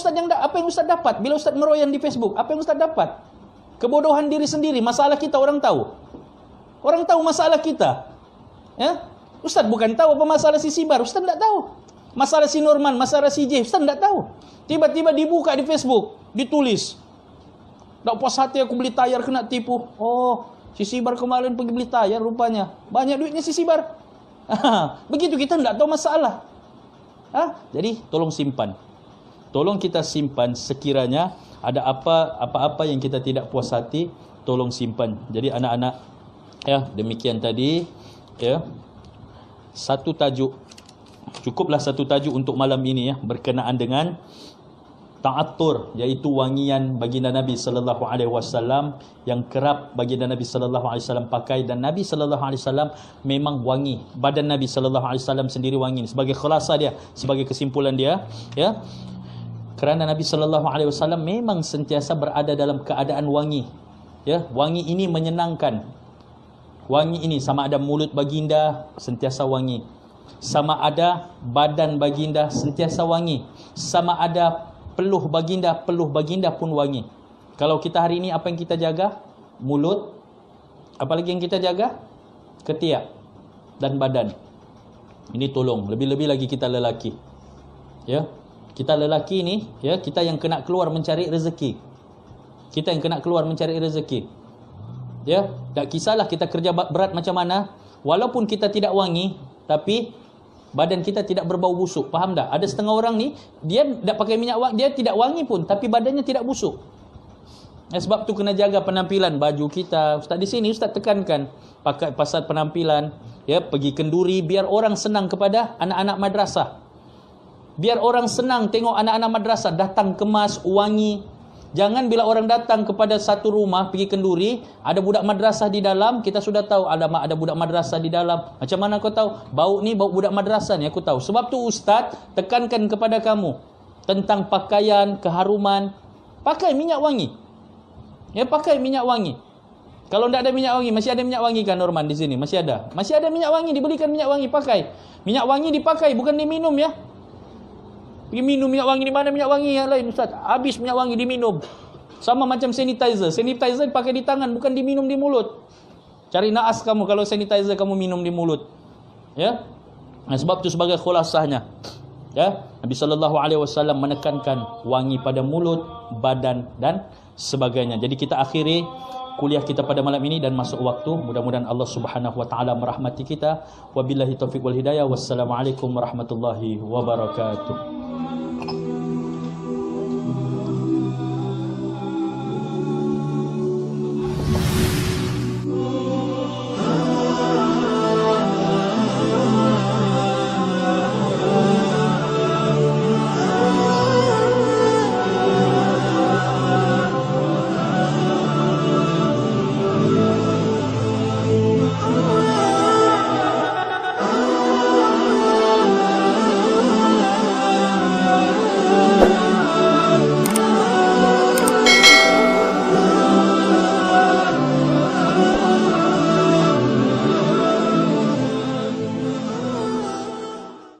yang Ustaz dapat bila Ustaz meroyan di Facebook? Apa yang Ustaz dapat? Kebodohan diri sendiri. Masalah kita orang tahu. Orang tahu masalah kita. Ya? Ustaz bukan tahu apa masalah si Sibar. Ustaz tidak tahu. Masalah si Norman, masalah si J. Ustaz tidak tahu. Tiba-tiba dibuka di Facebook. Ditulis. Tak puas hati aku beli tayar kena tipu. Si Sibar kemarin pergi beli tayar rupanya. Banyak duitnya si Sibar. Begitu kita tidak tahu masalah. Jadi tolong simpan. Tolong kita simpan sekiranya ada apa-apa yang kita tidak puas hati, tolong simpan. Jadi anak-anak, ya, demikian tadi, ya. Satu tajuk. Cukuplah satu tajuk untuk malam ini, ya, berkenaan dengan ta'attur, iaitu wangian baginda Nabi sallallahu alaihi wasallam yang kerap baginda Nabi sallallahu alaihi wasallam pakai, dan Nabi sallallahu alaihi wasallam memang wangi. Badan Nabi sallallahu alaihi wasallam sendiri wangi. Sebagai khulasa dia, sebagai kesimpulan dia, ya. Kerana Nabi sallallahu alaihi wasallam memang sentiasa berada dalam keadaan wangi. Ya, wangi ini menyenangkan. Wangi ini sama ada mulut baginda sentiasa wangi. Sama ada badan baginda sentiasa wangi. Sama ada peluh baginda pun wangi. Kalau kita hari ini apa yang kita jaga? Mulut. Apalagi yang kita jaga? Ketiak dan badan. Ini tolong, lebih-lebih lagi kita lelaki. Ya. Kita lelaki ni, ya, kita yang kena keluar mencari rezeki. Kita yang kena keluar mencari rezeki. Ya, tak kisahlah kita kerja berat macam mana, walaupun kita tidak wangi, tapi badan kita tidak berbau busuk. Faham tak? Ada setengah orang ni, dia tak pakai minyak wangi, dia tidak wangi pun, tapi badannya tidak busuk. Sebab tu kena jaga penampilan baju kita. Ustaz di sini Ustaz tekankan pakai pasal penampilan, ya, pergi kenduri biar orang senang kepada anak-anak madrasah. Biar orang senang tengok anak-anak madrasah datang kemas, wangi. Jangan bila orang datang kepada satu rumah pergi kenduri, ada budak madrasah di dalam, kita sudah tahu ada budak madrasah di dalam. Macam mana kau tahu? Bau ni bau budak madrasah ni, aku tahu. Sebab tu ustaz tekankan kepada kamu tentang pakaian, keharuman. Pakai minyak wangi. Ya, pakai minyak wangi. Kalau tidak ada minyak wangi, masih ada minyak wangi kan Norman di sini? Masih ada. Masih ada minyak wangi, dibelikan minyak wangi, pakai. Minyak wangi dipakai, bukan diminum ya. Pergi minum minyak wangi, di mana minyak wangi yang lain ustaz? Habis minyak wangi diminum. Sama macam sanitizer. Sanitizer pakai di tangan, bukan diminum di mulut. Cari naas kamu kalau sanitizer kamu minum di mulut. Ya. Nah, sebab itu sebagai khulasahnya. Ya, Nabi SAW menekankan wangi pada mulut, badan dan sebagainya. Jadi kita akhiri kuliah kita pada malam ini dan masuk waktu. Mudah-mudahan Allah Subhanahu wa taala merahmati kita. Wabillahi taufiq wal hidayah. Wassalamualaikum warahmatullahi wabarakatuh.